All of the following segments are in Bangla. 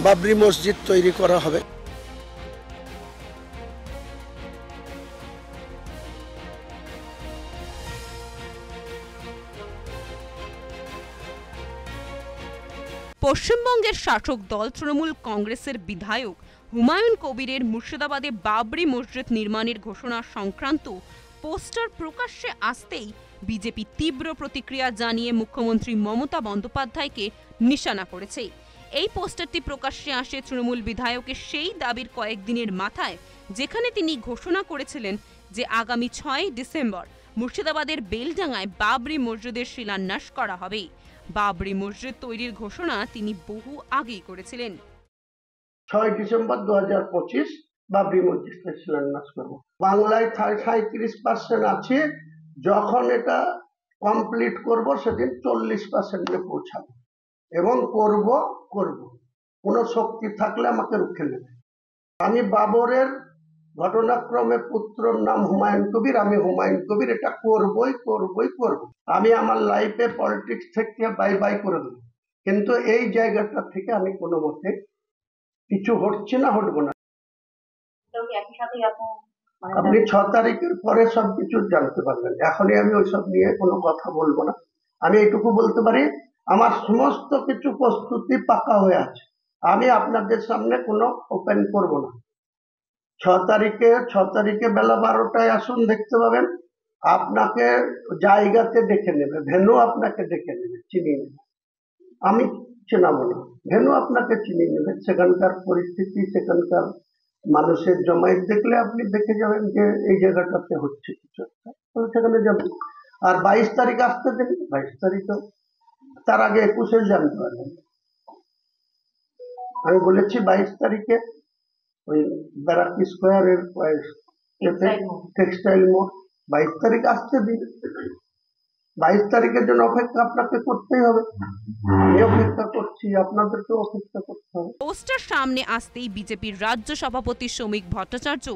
বাবরি মসজিদ তৈরি করা হবে। পশ্চিমবঙ্গের শাসক দল তৃণমূল কংগ্রেসের বিধায়ক হুমায়ুন কবিরের মুর্শিদাবাদে বাবরি মসজিদ নির্মাণের ঘোষণা সংক্রান্ত পোস্টার প্রকাশ্যে আসতেই বিজেপি তীব্র প্রতিক্রিয়া জানিয়ে মুখ্যমন্ত্রী মমতা বন্দ্যোপাধ্যায়কে নিশানা করেছে। এই পোস্টারটি প্রকাশ্যে আসে তৃণমূল বিধায়কের সেই দাবির কয়েকদিনের মাথায়, যেখানে তিনি ঘোষণা করেছিলেন যে আগামী 6 ডিসেম্বর মুর্শিদাবাদের বেলডাঙ্গায় বাবরি মসজিদের শিলান্যাস করা হবে। বাবরি মসজিদ তৈরির ঘোষণা তিনি বহু আগেই করেছিলেন। 6 ডিসেম্বর 2025 বাবরি মসজিদের শিলান্যাস করব। বাংলায় 37% আছে, যখন এটা কমপ্লিট করব সেদিন 40%-এ পৌঁছাবো এবং করব কোনো শক্তি থাকলে আমাকে রুখে নেবে। আমি বাবরের ঘটনাক্রমে পুত্রর নাম হুমায়ুন কবির, আমি হুমায়ুন কবির এটা করবই। আমি আমার লাইফে পলিটিক্স থেকে বাই করে দেবো, কিন্তু এই জায়গাটা থেকে আমি কোনো মতে কিছু হচ্ছে না, হটবো না। আপনি 6 তারিখের পরে সবকিছু জানতে পারবেন। এখনই আমি ওইসব নিয়ে কোনো কথা বলবো না। আমি এইটুকু বলতে পারি, আমার সমস্ত কিছু প্রস্তুতি পাকা হয়ে আছে। আমি আপনাদের সামনে কোনো ওপেন করব না। 6 তারিখে বেলা 12টায় আসুন, দেখতে পাবেন। আপনাকে জায়গাতে দেখে নেবে, ভেনু আপনাকে দেখে নেবে, চিনিয়ে নেবে। আমি চেনাবো না, ভেনু আপনাকে চিনিয়ে নেবে। সেখানকার পরিস্থিতি, সেখানকার মানুষের জমায়েত দেখলে আপনি দেখে যাবেন যে এই জায়গাটাতে হচ্ছে কিছু একটা, সেখানে যাবেন। আর 22 তারিখ আসতে দেন, 22 তারিখও তার আগে 21-এ জানতে পারবেন। আমি বলেছি 22 তারিখে ওই ব্যারাকি স্কোয়ারের টেক্সটাইল মোড়, 22 তারিখ আসতে দিন। 22 তারিখের জন্য অপেক্ষা আপনাকে করতেই হবে। আমি অপেক্ষা করছি, আপনাদেরকেও অপেক্ষা করতে হবে। পোস্টার সামনে আসতেই বিজেপির রাজ্য সভাপতি শ্রমিক ভট্টাচার্য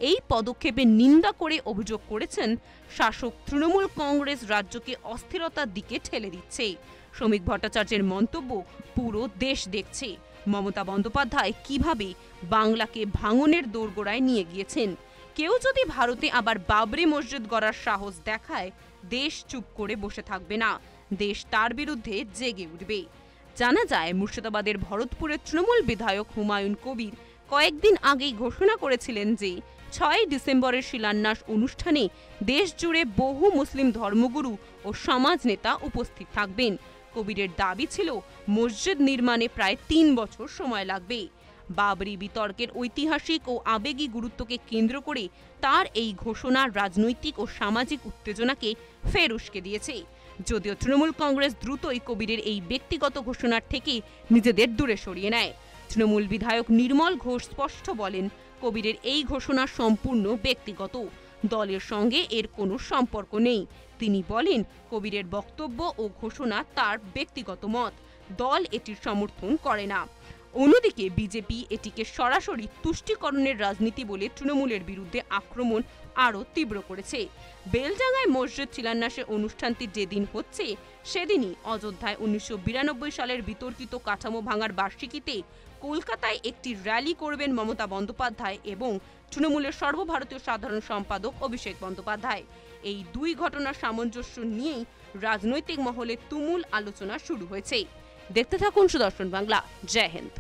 এই পদক্ষেপে নিন্দা করে অভিযোগ করেছেন শাসক তৃণমূল কংগ্রেস রাজ্যকে অস্থিরতার দিকে ঠেলে দিচ্ছে। শ্রমিক ভট্টাচার্যের মন্তব্য, পুরো দেশ দেখছে মমতা বন্দ্যোপাধ্যায় কিভাবে বাংলাকে ভাঙনের দোরগোড়ায় নিয়ে গিয়েছেন। কেউ যদি ভারতে আবার বাবরি মসজিদ গড়ার সাহস দেখায়, দেশ চুপ করে বসে থাকবে না, দেশ তার বিরুদ্ধে জেগে উঠবে। জানা যায়, মুর্শিদাবাদের ভরতপুরের তৃণমূল বিধায়ক হুমায়ুন কবির কয়েকদিন আগেই ঘোষণা করেছিলেন যে 6 ডিসেম্বরের শিলান্যাস অনুষ্ঠানে দেশ জুড়ে বহু মুসলিম ধর্মগুরু ও সমাজ নেতা উপস্থিত থাকবেন। কবিরের দাবি ছিল মসজিদ নির্মাণে প্রায় 3 বছর সময় লাগবে। বাবরি বিতর্কের ঐতিহাসিক ও আবেগী গুরুত্বকে কেন্দ্র করে তার এই ঘোষণা রাজনৈতিক ও সামাজিক উত্তেজনাকে ফের উস্কে দিয়েছে। যদিও তৃণমূল কংগ্রেস দ্রুতই কবিরের এই ব্যক্তিগত ঘোষণার থেকে নিজেদের দূরে সরিয়ে নেয়। তৃণমূল বিধায়ক নির্মল ঘোষ স্পষ্ট বলেন, কবিরের এই ঘোষণা সম্পূর্ণ ব্যক্তিগত, দলের সঙ্গে এর কোনো সম্পর্ক নেই। তিনি বলেন, কবিরের বক্তব্য ও ঘোষণা তার ব্যক্তিগত মত, দল এটির সমর্থন করে না। অন্যদিকে বিজেপি এটিকে সরাসরি তুষ্টিকরণের রাজনীতি বলে তৃণমূলের বিরুদ্ধে আক্রমণ আরও তীব্র করেছে। বেলডাঙ্গায় মসজিদ শিলান্যাসের অনুষ্ঠানটি যেদিন হচ্ছে, সেদিনই অযোধ্যায় 1992 সালের বিতর্কিত কাঠামো ভাঙার বার্ষিকীতে কলকাতায় একটি র্যালি করবেন মমতা বন্দ্যোপাধ্যায় এবং তৃণমূলের সর্বভারতীয় সাধারণ সম্পাদক অভিষেক বন্দ্যোপাধ্যায়। এই দুই ঘটনার সামঞ্জস্য নিয়েই রাজনৈতিক মহলে তুমুল আলোচনা শুরু হয়েছে। দেখতে থাকুন সুদর্শন বাংলা। জয় হিন্দ।